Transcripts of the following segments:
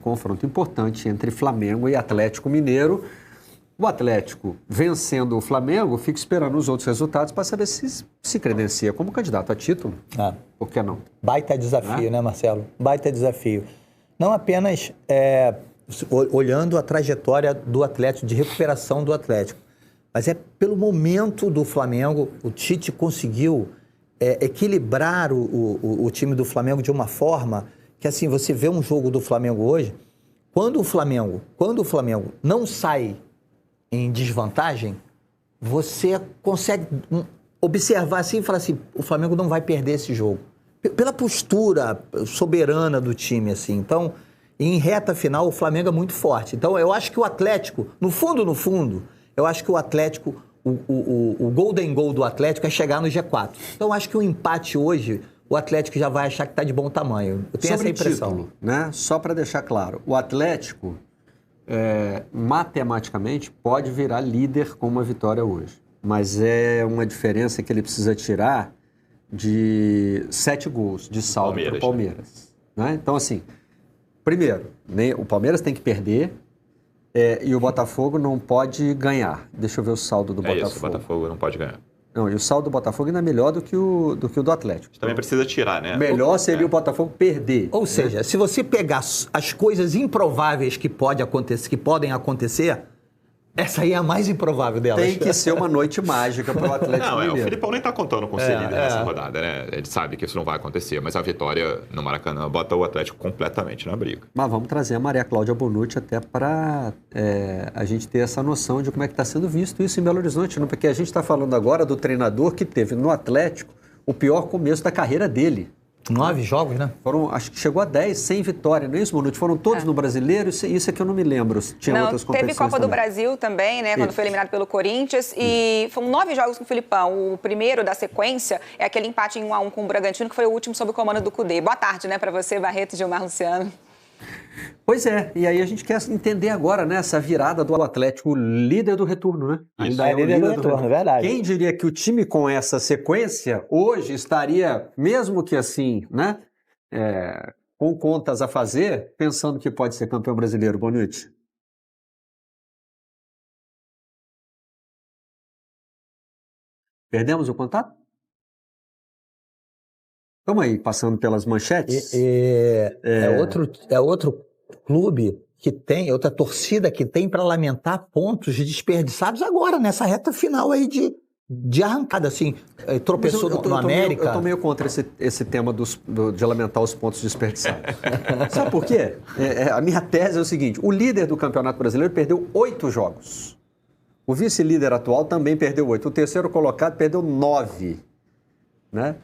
confronto importante entre Flamengo e Atlético Mineiro. O Atlético, vencendo o Flamengo, fica esperando os outros resultados para saber se credencia como candidato a título. Por que não? Baita desafio, né, Marcelo? Baita desafio. Não apenas olhando a trajetória do Atlético, de recuperação do Atlético, mas é pelo momento do Flamengo. O Tite conseguiu equilibrar o time do Flamengo de uma forma que, assim, você vê um jogo do Flamengo hoje, quando o Flamengo não sai em desvantagem, você consegue observar assim e falar assim, o Flamengo não vai perder esse jogo. Pela postura soberana do time, assim. Então, em reta final, o Flamengo é muito forte. Então, eu acho que o Atlético, no fundo, eu acho que o Atlético, o golden goal do Atlético é chegar no G4. Então, eu acho que o empate hoje, o Atlético já vai achar que está de bom tamanho. Eu tenho essa impressão. Título, né? Só para deixar claro, o Atlético, matematicamente, pode virar líder com uma vitória hoje. Mas é uma diferença que ele precisa tirar de 7 gols de saldo para o Palmeiras. Né? Então, assim, primeiro, o Palmeiras tem que perder e o Botafogo não pode ganhar. Deixa eu ver o saldo do Botafogo. Isso, o Botafogo não pode ganhar. Não, e o saldo do Botafogo ainda é melhor do que o do Atlético. Também precisa tirar, né? Melhor seria o Botafogo perder. Ou seja, se você pegar as coisas improváveis que podem acontecer, essa aí é a mais improvável delas. Tem que ser uma noite mágica para o Atlético Mineiro. O Filipão nem está contando com ser líder nessa rodada, né? Ele sabe que isso não vai acontecer, mas a vitória no Maracanã bota o Atlético completamente na briga. Mas vamos trazer a Maria Cláudia Bonucci até para a gente ter essa noção de como é que está sendo visto isso em Belo Horizonte, né? Porque a gente está falando agora do treinador que teve no Atlético o pior começo da carreira dele. 9 jogos, né? Acho que chegou a 10, sem vitória, não é isso, Bonucci? Foram todos no Brasileiro, isso é que eu não me lembro. Tinha outras competições. Teve Copa também do Brasil também, né? Quando foi eliminado pelo Corinthians. E foram 9 jogos com o Filipão. O primeiro da sequência é aquele empate em 1-1 com o Bragantino, que foi o último sob o comando do Cudê. Boa tarde, né, para você, Barreto e Gilmar Luciano. Pois é, e aí a gente quer entender agora, né, essa virada do Atlético, líder do retorno, né? Ainda é o líder do retorno, é verdade. Quem diria que o time com essa sequência hoje estaria, mesmo que assim, né, com contas a fazer, pensando que pode ser campeão brasileiro, Bonucci? Perdemos o contato? Vamos aí, passando pelas manchetes. É outro clube que tem, outra torcida que tem para lamentar pontos desperdiçados agora, nessa reta final aí de arrancada, assim, tropeçou no América. Eu estou meio contra esse tema de lamentar os pontos desperdiçados. Sabe por quê? A minha tese é o seguinte, o líder do Campeonato Brasileiro perdeu 8 jogos. O vice-líder atual também perdeu 8. O terceiro colocado perdeu 9. Né?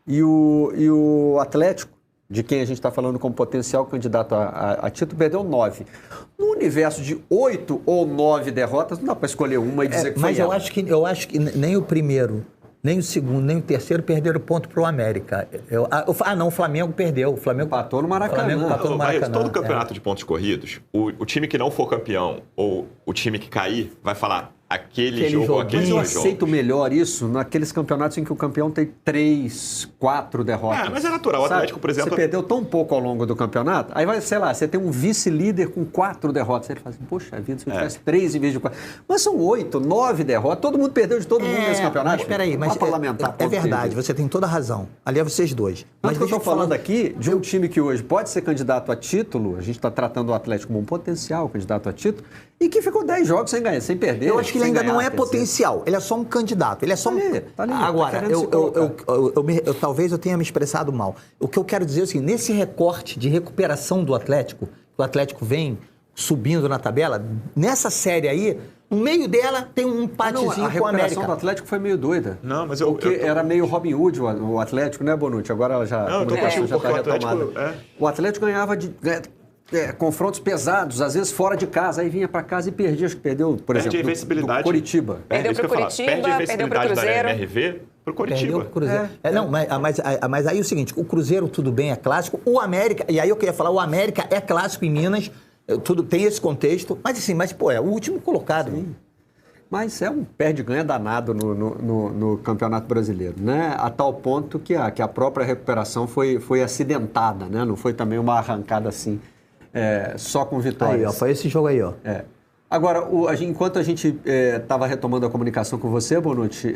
E o Atlético, de quem a gente está falando como potencial candidato a título, perdeu 9. No universo de 8 ou 9 derrotas, não dá para escolher uma e dizer que foi mas eu acho que nem o primeiro, nem o segundo, nem o terceiro perderam ponto para o América. Não, o Flamengo perdeu. O Flamengo empatou no Maracanã. Todo campeonato de pontos corridos, o time que não for campeão ou o time que cair vai falar aquele jogo. Mas eu aceito melhor isso naqueles campeonatos em que o campeão tem 3, 4 derrotas. Mas é natural. O Atlético, por exemplo... Você perdeu tão pouco ao longo do campeonato, aí vai, sei lá, você tem um vice-líder com 4 derrotas. Aí ele fala assim, poxa vida, se eu tivesse 3 em vez de 4. Mas são 8, 9 derrotas. Todo mundo perdeu de todo mundo nesse campeonato. Mas peraí, é verdade, você tem toda a razão. Ali é vocês dois. Mas eu estou falando aqui de um time que hoje pode ser candidato a título, a gente está tratando o Atlético como um potencial candidato a título, e que ficou 10 jogos sem ganhar, sem perder. Eu acho que ele ainda não é potencial, ele é só um candidato. Ele é só tá ali, Agora, talvez eu tenha me expressado mal. O que eu quero dizer é assim, nesse recorte de recuperação do Atlético, o Atlético vem subindo na tabela, nessa série aí, no meio dela tem um empatezinho com a América. A recuperação do Atlético foi meio doida. Não, mas porque era meio Robin Hood o Atlético, né, Bonucci? Agora ela já está retomada. O Atlético ganhava de... confrontos pesados, às vezes fora de casa, aí vinha para casa e perdia, acho que perdeu, por exemplo, do Curitiba. Perdeu para o Curitiba, perdeu para o Cruzeiro. Da MRV para o Curitiba. Perdeu pro Cruzeiro. Mas aí é o seguinte, o Cruzeiro tudo bem, é clássico, o América, e aí eu queria falar, o América é clássico em Minas, tudo tem esse contexto, mas assim, é o último colocado. Sim. Mas é um perde-ganha danado no Campeonato Brasileiro, né? A tal ponto que a própria recuperação foi acidentada, né? Não foi também uma arrancada assim só com vitórias. Aí, ó, foi esse jogo aí, ó. Agora, enquanto a gente estava retomando a comunicação com você, Bonucci,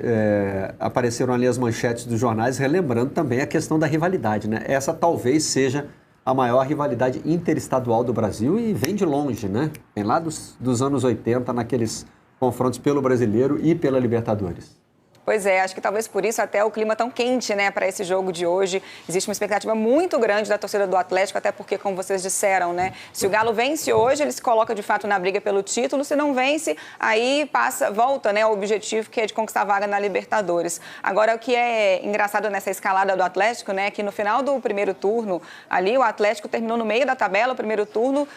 apareceram ali as manchetes dos jornais, relembrando também a questão da rivalidade, né? Essa talvez seja a maior rivalidade interestadual do Brasil e vem de longe, né? Vem lá dos anos 80, naqueles confrontos pelo Brasileiro e pela Libertadores. Pois é, acho que talvez por isso até o clima tão quente, né, para esse jogo de hoje. Existe uma expectativa muito grande da torcida do Atlético, até porque, como vocês disseram, né, se o Galo vence hoje, ele se coloca de fato na briga pelo título. Se não vence, aí volta, né, ao objetivo que é de conquistar a vaga na Libertadores. Agora, o que é engraçado nessa escalada do Atlético, né, é que no final do primeiro turno, ali o Atlético terminou no meio da tabela, o primeiro turno,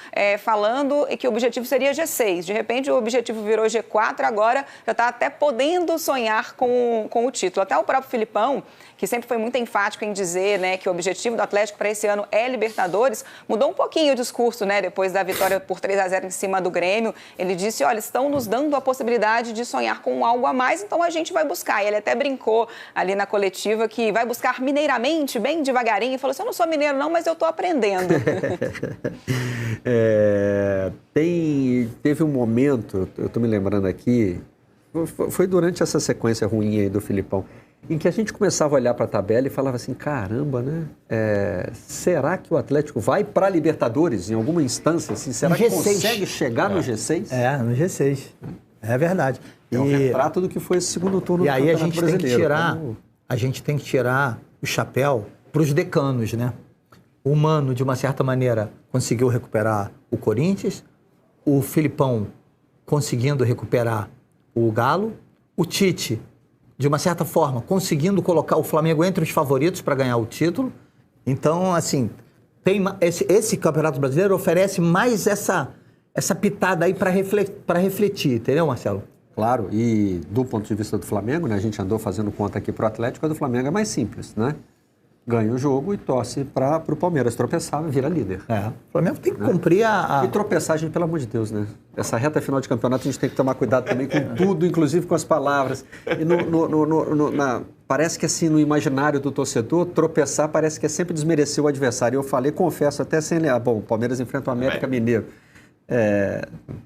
falando que o objetivo seria G6. De repente, o objetivo virou G4, agora já está até podendo sonhar com o título. Até o próprio Filipão, que sempre foi muito enfático em dizer, né, que o objetivo do Atlético para esse ano é Libertadores, mudou um pouquinho o discurso, né, depois da vitória por 3-0 em cima do Grêmio. Ele disse, olha, estão nos dando a possibilidade de sonhar com algo a mais, então a gente vai buscar. E ele até brincou ali na coletiva que vai buscar mineiramente, bem devagarinho, e falou assim, eu não sou mineiro não, mas eu estou aprendendo. Teve um momento, eu estou me lembrando aqui, foi durante essa sequência ruim aí do Filipão, em que a gente começava a olhar para a tabela e falava assim, caramba, né? Será que o Atlético vai para a Libertadores em alguma instância? Assim, será que consegue chegar no G6? No G6. É verdade. É um retrato do que foi esse segundo turno do Campeonato Brasileiro. A gente tem que tirar o chapéu para os decanos, né? O Mano, de uma certa maneira, conseguiu recuperar o Corinthians, o Filipão conseguindo recuperar o Galo, o Tite, de uma certa forma, conseguindo colocar o Flamengo entre os favoritos para ganhar o título. Então, assim, esse Campeonato Brasileiro oferece mais essa pitada aí para refletir, entendeu, Marcelo? Claro, e do ponto de vista do Flamengo, né, a gente andou fazendo conta aqui para o Atlético, a do Flamengo é mais simples, né? Ganha o jogo e torce para o Palmeiras tropeçar e vira líder. O Flamengo tem que cumprir E tropeçar, gente, pelo amor de Deus, né? Essa reta final de campeonato a gente tem que tomar cuidado também com tudo, inclusive com as palavras. E parece que assim, no imaginário do torcedor, tropeçar parece que é sempre desmerecer o adversário. Eu falei, confesso, até sem ler. Bom, o Palmeiras enfrenta o América Mineiro.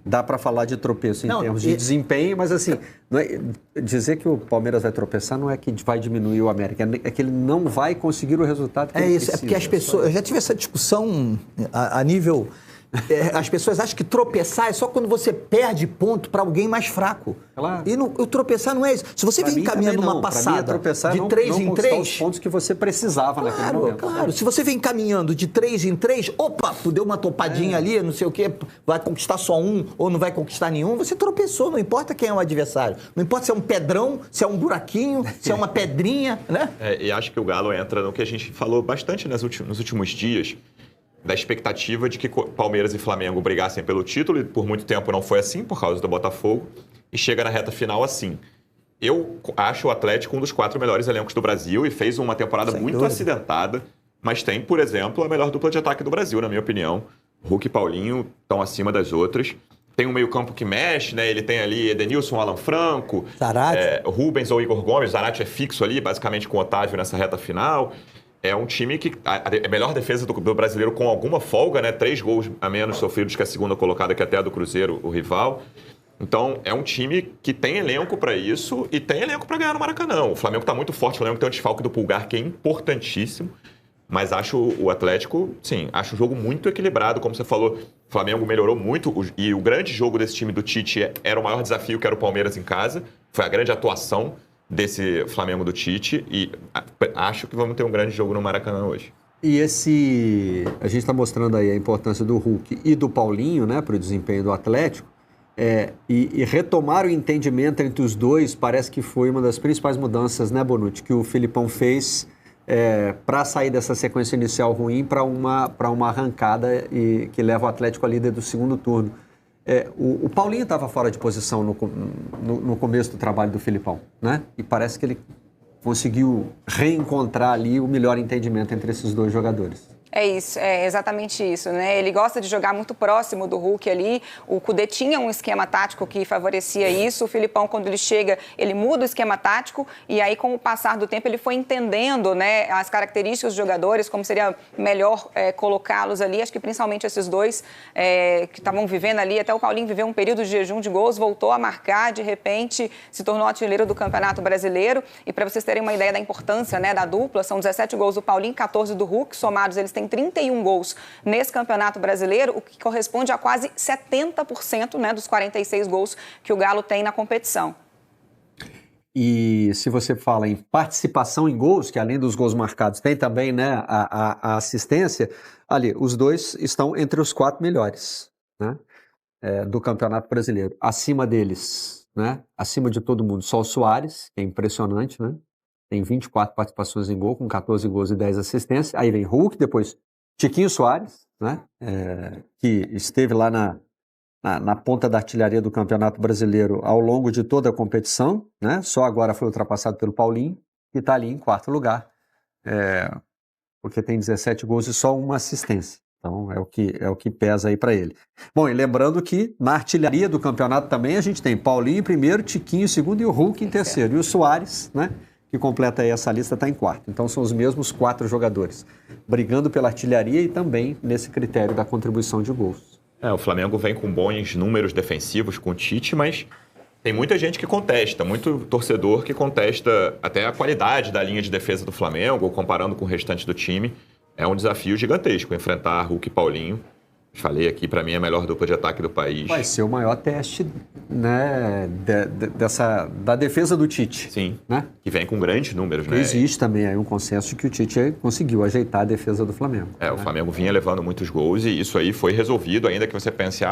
Dá para falar de tropeço em termos de desempenho, mas assim, não é, dizer que o Palmeiras vai tropeçar não é que vai diminuir o América, é que ele não vai conseguir o resultado que ele precisa. É porque as pessoas... Eu já tive essa discussão a nível... As pessoas acham que tropeçar é só quando você perde ponto para alguém mais fraco. Claro. E o tropeçar não é isso. Se você vem caminhando numa passada de 3 em 3... os pontos que você precisava naquele momento. Claro, se você vem caminhando de 3 em 3, opa, tu deu uma topadinha ali, não sei o quê, vai conquistar só um ou não vai conquistar nenhum, você tropeçou, não importa quem é o adversário. Não importa se é um pedrão, se é um buraquinho, se é uma pedrinha, né? E acho que o Galo entra no que a gente falou bastante nos últimos dias, da expectativa de que Palmeiras e Flamengo brigassem pelo título, e por muito tempo não foi assim, por causa do Botafogo, e chega na reta final assim. Eu acho o Atlético um dos 4 melhores elencos do Brasil e fez uma temporada muito acidentada, mas tem, por exemplo, a melhor dupla de ataque do Brasil, na minha opinião. Hulk e Paulinho estão acima das outras. Tem um meio-campo que mexe, né? Ele tem ali Edenilson, Alan Franco, Rubens ou Igor Gomes. Zarate é fixo ali, basicamente com o Otávio nessa reta final. É um time que a melhor defesa do brasileiro com alguma folga, né? 3 gols a menos sofridos que a segunda colocada, que até a do Cruzeiro, o rival. Então, é um time que tem elenco para isso e tem elenco para ganhar no Maracanã. O Flamengo está muito forte, o Flamengo tem um desfalque do Pulgar, que é importantíssimo. Mas acho o Atlético, sim, acho o jogo muito equilibrado. Como você falou, o Flamengo melhorou muito. E o grande jogo desse time do Tite era o maior desafio, que era o Palmeiras em casa. Foi a grande atuação desse Flamengo do Tite, e acho que vamos ter um grande jogo no Maracanã hoje. E a gente está mostrando aí a importância do Hulk e do Paulinho, né, para o desempenho do Atlético, e retomar o entendimento entre os dois parece que foi uma das principais mudanças, né, Bonucci, que o Filipão fez para sair dessa sequência inicial ruim para uma arrancada que leva o Atlético a líder do segundo turno. O Paulinho estava fora de posição no começo do trabalho do Filipão, né? E parece que ele conseguiu reencontrar ali o melhor entendimento entre esses dois jogadores. É isso, é exatamente isso, né? Ele gosta de jogar muito próximo do Hulk ali. O Kudê tinha um esquema tático que favorecia isso. O Filipão, quando ele chega, ele muda o esquema tático e aí, com o passar do tempo, ele foi entendendo, né, as características dos jogadores, como seria melhor colocá-los ali. Acho que principalmente esses dois que estavam vivendo ali, até o Paulinho viveu um período de jejum de gols, voltou a marcar, de repente se tornou artilheiro do Campeonato Brasileiro. E para vocês terem uma ideia da importância, né, da dupla, são 17 gols do Paulinho, 14 do Hulk, somados eles têm 31 gols nesse Campeonato Brasileiro, o que corresponde a quase 70%, né, dos 46 gols que o Galo tem na competição. E se você fala em participação em gols, que além dos gols marcados tem também, né, a assistência, ali, os dois estão entre os 4 melhores, né, do Campeonato Brasileiro. Acima deles, né, acima de todo mundo, só o Soares, que é impressionante, né, tem 24 participações em gol, com 14 gols e 10 assistências. Aí vem Hulk, depois Tiquinho Soares, né, que esteve lá na ponta da artilharia do Campeonato Brasileiro ao longo de toda a competição, né, só agora foi ultrapassado pelo Paulinho, que está ali em 4º lugar, porque tem 17 gols e só uma assistência. Então é o que pesa aí para ele. Bom, e lembrando que na artilharia do campeonato também a gente tem Paulinho em primeiro, Tiquinho em segundo e o Hulk em terceiro. E o Soares, né, que completa aí essa lista, está em 4º. Então são os mesmos 4 jogadores, brigando pela artilharia e também nesse critério da contribuição de gols. O Flamengo vem com bons números defensivos com o Tite, mas tem muita gente que contesta, muito torcedor que contesta até a qualidade da linha de defesa do Flamengo, comparando com o restante do time. É um desafio gigantesco enfrentar Hulk e Paulinho. Falei aqui, para mim, é a melhor dupla de ataque do país. Vai ser o maior teste, né, da defesa do Tite. Sim, né? Que vem com grandes números, né? Existe também aí um consenso de que o Tite conseguiu ajeitar a defesa do Flamengo. O Flamengo vinha levando muitos gols e isso aí foi resolvido, ainda que você pense,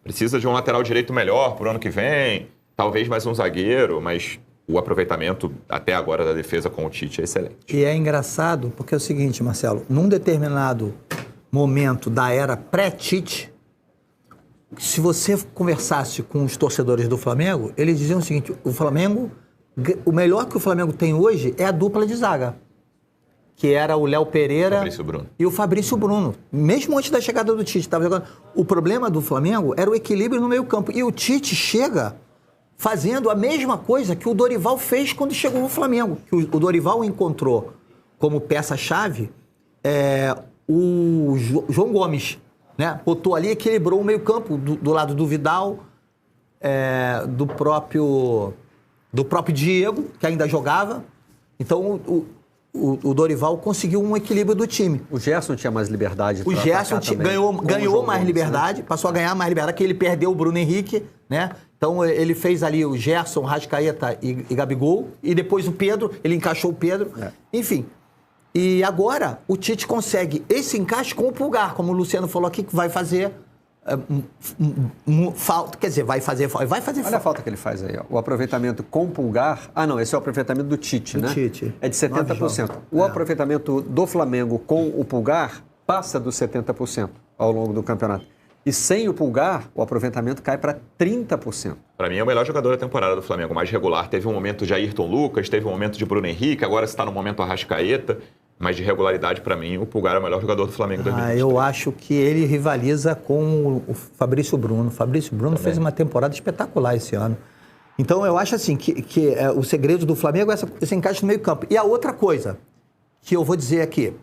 precisa de um lateral direito melhor pro ano que vem, talvez mais um zagueiro, mas o aproveitamento até agora da defesa com o Tite é excelente. E é engraçado porque é o seguinte, Marcelo, num determinado momento da era pré-Tite, se você conversasse com os torcedores do Flamengo, eles diziam o seguinte: o melhor que o Flamengo tem hoje é a dupla de zaga, que era o Léo Pereira e o Fabrício Bruno. Mesmo antes da chegada do Tite, estava jogando. O problema do Flamengo era o equilíbrio no meio-campo. E o Tite chega fazendo a mesma coisa que o Dorival fez quando chegou no Flamengo. Que o Dorival encontrou como peça-chave o João Gomes, né? Botou ali, equilibrou o meio-campo do lado do Vidal, do próprio Diego, que ainda jogava. Então o Dorival conseguiu um equilíbrio do time. O Gerson tinha mais liberdade. O Gerson ganhou mais liberdade, passou a ganhar mais liberdade, que ele perdeu o Bruno Henrique, né? Então ele fez ali o Gerson, Rascaeta e Gabigol, e depois o Pedro, ele encaixou o Pedro, enfim. E agora o Tite consegue esse encaixe com o Pulgar, como o Luciano falou aqui, que vai fazer falta. Quer dizer, vai fazer falta. Olha a falta que ele faz aí, ó. O aproveitamento com o Pulgar. Não, esse é o aproveitamento do Tite, né? Tite. É de 70%. O aproveitamento do Flamengo com o Pulgar passa dos 70% ao longo do campeonato. E sem o Pulgar, o aproveitamento cai para 30%. Para mim é o melhor jogador da temporada do Flamengo, mais regular. Teve um momento de Ayrton Lucas, teve um momento de Bruno Henrique, agora está no momento Arrascaeta. Mas de regularidade, para mim, o Pulgar é o melhor jogador do Flamengo em 2023. Eu acho que ele rivaliza com o Fabrício Bruno. O Fabrício Bruno também fez uma temporada espetacular esse ano. Então, eu acho assim que o segredo do Flamengo é esse encaixe no meio campo. E a outra coisa que eu vou dizer aqui,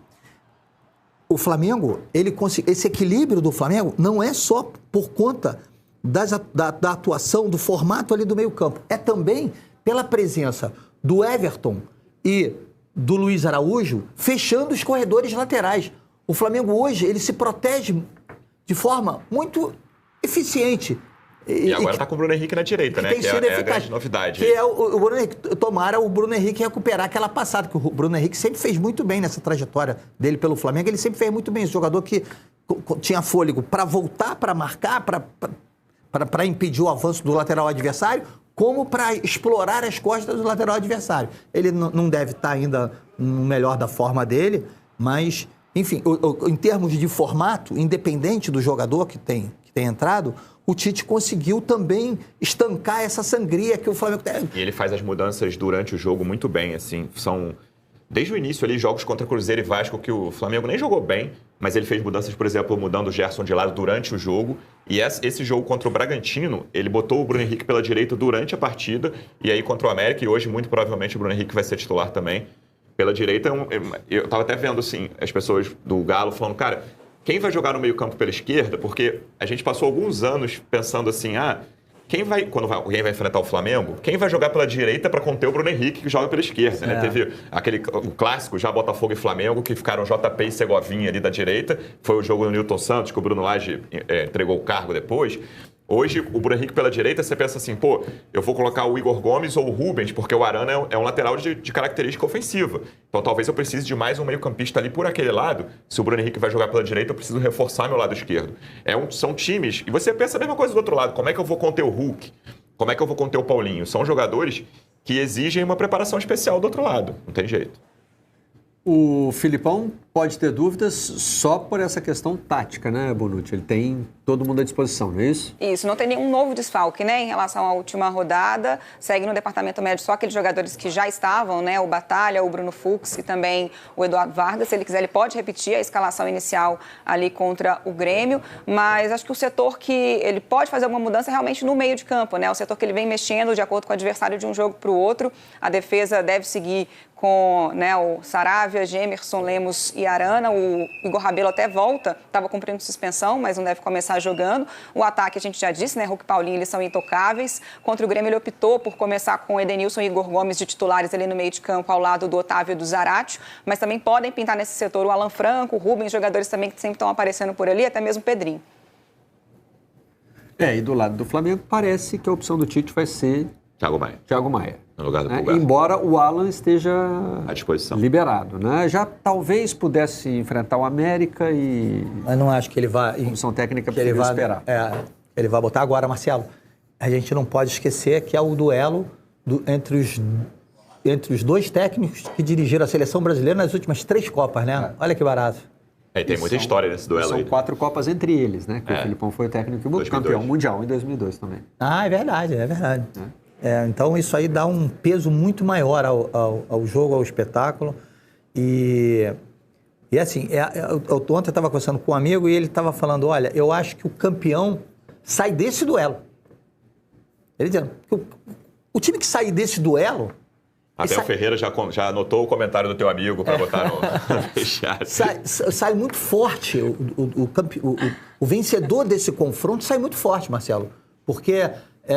o Flamengo, esse equilíbrio do Flamengo não é só por conta da atuação, do formato ali do meio campo. É também pela presença do Everton e do Luiz Araújo, fechando os corredores laterais. O Flamengo hoje, ele se protege de forma muito eficiente. E agora está com o Bruno Henrique na direita, né? Que é a grande novidade. Que é o Bruno Henrique. Tomara o Bruno Henrique recuperar aquela passada, que o Bruno Henrique sempre fez muito bem nessa trajetória dele pelo Flamengo. Ele sempre fez muito bem. Esse jogador que tinha fôlego para voltar, para marcar, para impedir o avanço do lateral adversário, como para explorar as costas do lateral adversário. Ele não deve estar ainda no melhor da forma dele, mas, enfim, em termos de formato, independente do jogador que tem entrado, o Tite conseguiu também estancar essa sangria que o Flamengo tem. E ele faz as mudanças durante o jogo muito bem, assim, são desde o início ali, jogos contra Cruzeiro e Vasco, que o Flamengo nem jogou bem, mas ele fez mudanças, por exemplo, mudando o Gerson de lado durante o jogo. E esse jogo contra o Bragantino, ele botou o Bruno Henrique pela direita durante a partida, e aí contra o América, e hoje muito provavelmente o Bruno Henrique vai ser titular também. Pela direita, eu estava até vendo assim, as pessoas do Galo falando, cara, quem vai jogar no meio-campo pela esquerda? Porque a gente passou alguns anos pensando assim, quando alguém vai enfrentar o Flamengo, quem vai jogar pela direita para conter o Bruno Henrique, que joga pela esquerda, né? Teve o clássico já Botafogo e Flamengo, que ficaram JP e Segovinha ali da direita. Foi o jogo do Newton Santos, que o Bruno Lage entregou o cargo depois. Hoje, o Bruno Henrique pela direita, você pensa assim, eu vou colocar o Igor Gomes ou o Rubens, porque o Arana é um lateral de característica ofensiva. Então, talvez eu precise de mais um meio-campista ali por aquele lado. Se o Bruno Henrique vai jogar pela direita, eu preciso reforçar meu lado esquerdo. São times, e você pensa a mesma coisa do outro lado. Como é que eu vou conter o Hulk? Como é que eu vou conter o Paulinho? São jogadores que exigem uma preparação especial do outro lado. Não tem jeito. O Filipão pode ter dúvidas só por essa questão tática, né, Bonucci? Ele tem todo mundo à disposição, não é isso? Isso, não tem nenhum novo desfalque, né, em relação à última rodada. Segue no departamento médico só aqueles jogadores que já estavam, né, o Batalha, o Bruno Fux e também o Eduardo Vargas. Se ele quiser, ele pode repetir a escalação inicial ali contra o Grêmio, mas acho que o setor que ele pode fazer alguma mudança é realmente no meio de campo, né, o setor que ele vem mexendo de acordo com o adversário de um jogo para o outro. A defesa deve seguir com, né, o Saravia, Gemerson, Lemos e Arana. O Igor Rabelo até volta, estava cumprindo suspensão, mas não deve começar jogando. O ataque, a gente já disse, né, Hulk e Paulinho, eles são intocáveis. Contra o Grêmio, ele optou por começar com o Edenilson e Igor Gomes de titulares ali no meio de campo, ao lado do Otávio e do Zaratio, mas também podem pintar nesse setor o Alan Franco, o Rubens, jogadores também que sempre estão aparecendo por ali, até mesmo o Pedrinho. E do lado do Flamengo, parece que a opção do Tite vai ser Thiago Maia. No lugar do Pulgar. Embora o Alan esteja à disposição, liberado, né? Já talvez pudesse enfrentar o América e... Mas não acho que ele vai... A comissão técnica precisa esperar. Ele vai botar agora, Marcelo. A gente não pode esquecer que é o duelo entre os dois técnicos que dirigiram a seleção brasileira nas últimas 3 Copas, né? Olha que barato. Tem muita história nesse duelo aí. São 4 Copas entre eles, né? Que o Filipão foi o técnico e campeão mundial em 2002 também. É verdade. Então, isso aí dá um peso muito maior ao jogo, ao espetáculo. E assim, ontem eu estava conversando com um amigo e ele estava falando, olha, eu acho que o campeão sai desse duelo. Ele dizendo, o time que sair desse duelo... Abel Ferreira já anotou o comentário do teu amigo para botar no fechado. Sai muito forte. O vencedor desse confronto sai muito forte, Marcelo. Porque,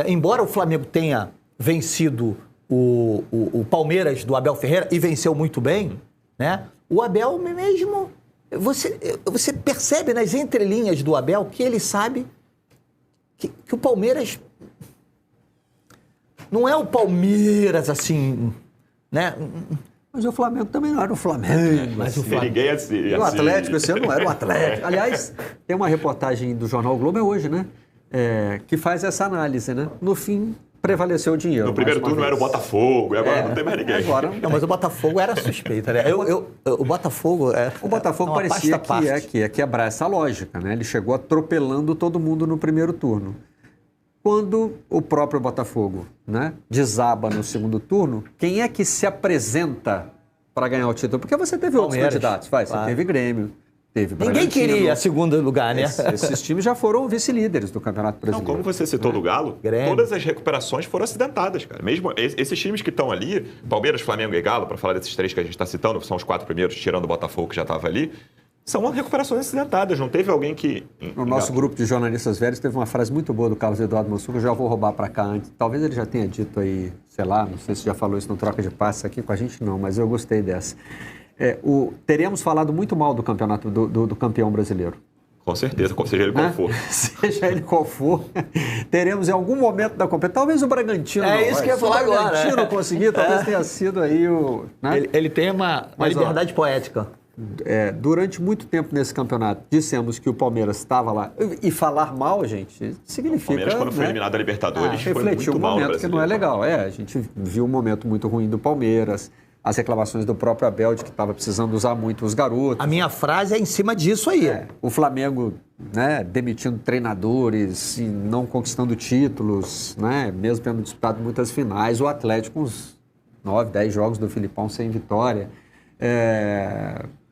embora o Flamengo tenha vencido o Palmeiras do Abel Ferreira e venceu muito bem, né? O Abel mesmo... Você percebe nas entrelinhas do Abel que ele sabe que o Palmeiras... Não é o Palmeiras, assim... né? Mas o Flamengo também não era o Flamengo. Mas o Flamengo... Ninguém assim. O Atlético esse ano não era o Atlético. Aliás, tem uma reportagem do Jornal o Globo, hoje, né? Que faz essa análise, né? No fim, prevaleceu o dinheiro. No primeiro turno era o Botafogo, e agora não tem mais ninguém. Agora... Não, mas o Botafogo era suspeito, né? O Botafogo... O Botafogo parecia que ia quebrar essa lógica, né? Ele chegou atropelando todo mundo no primeiro turno. Quando o próprio Botafogo, né, desaba no segundo turno, quem é que se apresenta para ganhar o título? Porque você teve outros candidatos, claro. Você teve Grêmio, teve Bragantino. Ninguém queria segundo lugar, né? Esses times já foram vice-líderes do Campeonato Brasileiro. Não, como você citou do Galo, todas as recuperações foram acidentadas, cara. Mesmo esses times que estão ali, Palmeiras, Flamengo e Galo, para falar desses 3 que a gente está citando, são os 4 primeiros, tirando o Botafogo que já estava ali, são recuperações acidentadas, não teve alguém que... No nosso grupo de jornalistas velhos teve uma frase muito boa do Carlos Eduardo Mansur, que eu já vou roubar para cá antes. Talvez ele já tenha dito aí, sei lá, não sei se já falou isso no Troca de Passes aqui com a gente, não, mas eu gostei dessa. Teremos falado muito mal do campeonato, do campeão brasileiro. Com certeza, seja ele qual for. Seja ele qual for, teremos em algum momento da competição. Talvez o Bragantino. Isso que eu ia falar agora. Se o Bragantino conseguir, talvez tenha sido aí o... Né? Ele tem uma liberdade poética. Durante muito tempo nesse campeonato, dissemos que o Palmeiras estava lá. E falar mal, gente, significa... O Palmeiras, quando foi eliminado da Libertadores, foi muito mal no momento que não é legal. A gente viu um momento muito ruim do Palmeiras, as reclamações do próprio Abel de que estava precisando usar muito os garotos. A minha frase é em cima disso aí. O Flamengo, né, demitindo treinadores e não conquistando títulos, né, mesmo tendo disputado muitas finais. O Atlético, uns 9, 10 jogos do Filipão sem vitória.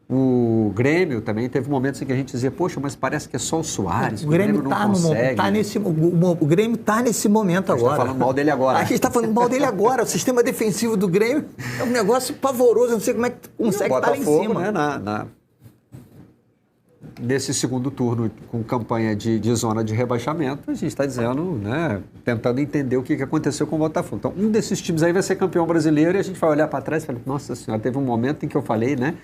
O Grêmio também teve momentos em que a gente dizia, poxa, mas parece que é só o Soares. O Grêmio não está consegue. o Grêmio tá nesse momento agora. A gente está falando mal dele agora. A gente está falando mal dele agora. O sistema defensivo do Grêmio é um negócio pavoroso. Eu não sei como é que consegue estar lá em cima. Né, nesse segundo turno, com campanha de zona de rebaixamento, a gente está dizendo, né, tentando entender o que aconteceu com o Botafogo. Então, um desses times aí vai ser campeão brasileiro e a gente vai olhar para trás e falar, nossa senhora, teve um momento em que eu falei, né,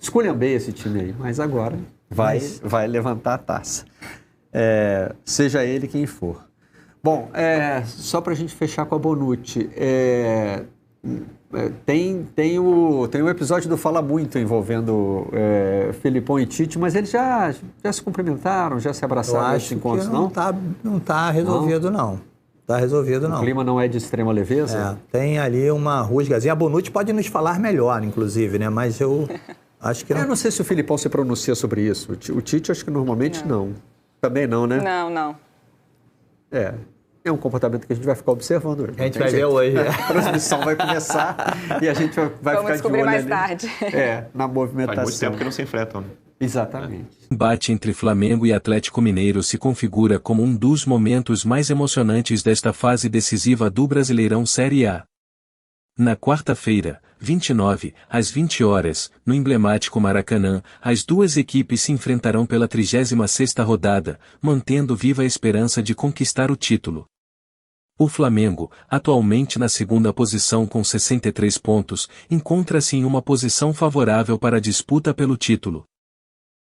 esculhambei esse time aí, mas agora vai levantar a taça. Seja ele quem for. Bom, só para a gente fechar com a Bonucci, tem o episódio do Fala Muito envolvendo Felipão e Tite, mas eles já se cumprimentaram, já se abraçaram nesses encontros, não? Não está resolvido, não. Está resolvido, não. O clima não é de extrema leveza? Tem ali uma rusgazinha. A Bonucci pode nos falar melhor, inclusive, né? Mas eu acho que não. Eu não sei se o Felipão se pronuncia sobre isso. O Tite, acho que normalmente não. Também não, né? Não. É um comportamento que a gente vai ficar observando hoje. A gente vai ver hoje. A transmissão vai começar e a gente vai Vamos ficar descobrir de olho mais ali. tarde. Na movimentação. Faz muito tempo que não se enfrentam. Né? Exatamente. O embate entre Flamengo e Atlético Mineiro se configura como um dos momentos mais emocionantes desta fase decisiva do Brasileirão Série A. Na quarta-feira, 29, às 20 horas, no emblemático Maracanã, as duas equipes se enfrentarão pela 36ª rodada, mantendo viva a esperança de conquistar o título. O Flamengo, atualmente na segunda posição com 63 pontos, encontra-se em uma posição favorável para a disputa pelo título.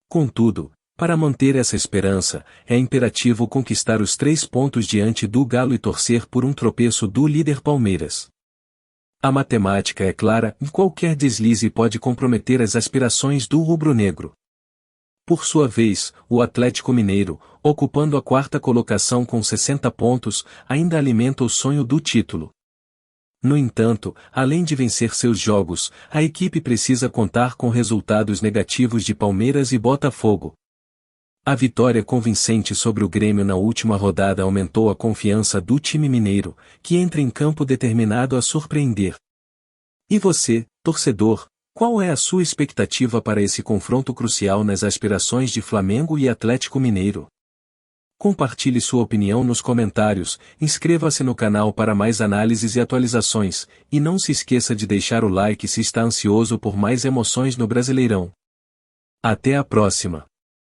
Contudo, para manter essa esperança, é imperativo conquistar os 3 pontos diante do Galo e torcer por um tropeço do líder Palmeiras. A matemática é clara e qualquer deslize pode comprometer as aspirações do rubro-negro. Por sua vez, o Atlético Mineiro, ocupando a 4ª colocação com 60 pontos, ainda alimenta o sonho do título. No entanto, além de vencer seus jogos, a equipe precisa contar com resultados negativos de Palmeiras e Botafogo. A vitória convincente sobre o Grêmio na última rodada aumentou a confiança do time mineiro, que entra em campo determinado a surpreender. E você, torcedor, qual é a sua expectativa para esse confronto crucial nas aspirações de Flamengo e Atlético Mineiro? Compartilhe sua opinião nos comentários, inscreva-se no canal para mais análises e atualizações, e não se esqueça de deixar o like se está ansioso por mais emoções no Brasileirão. Até a próxima!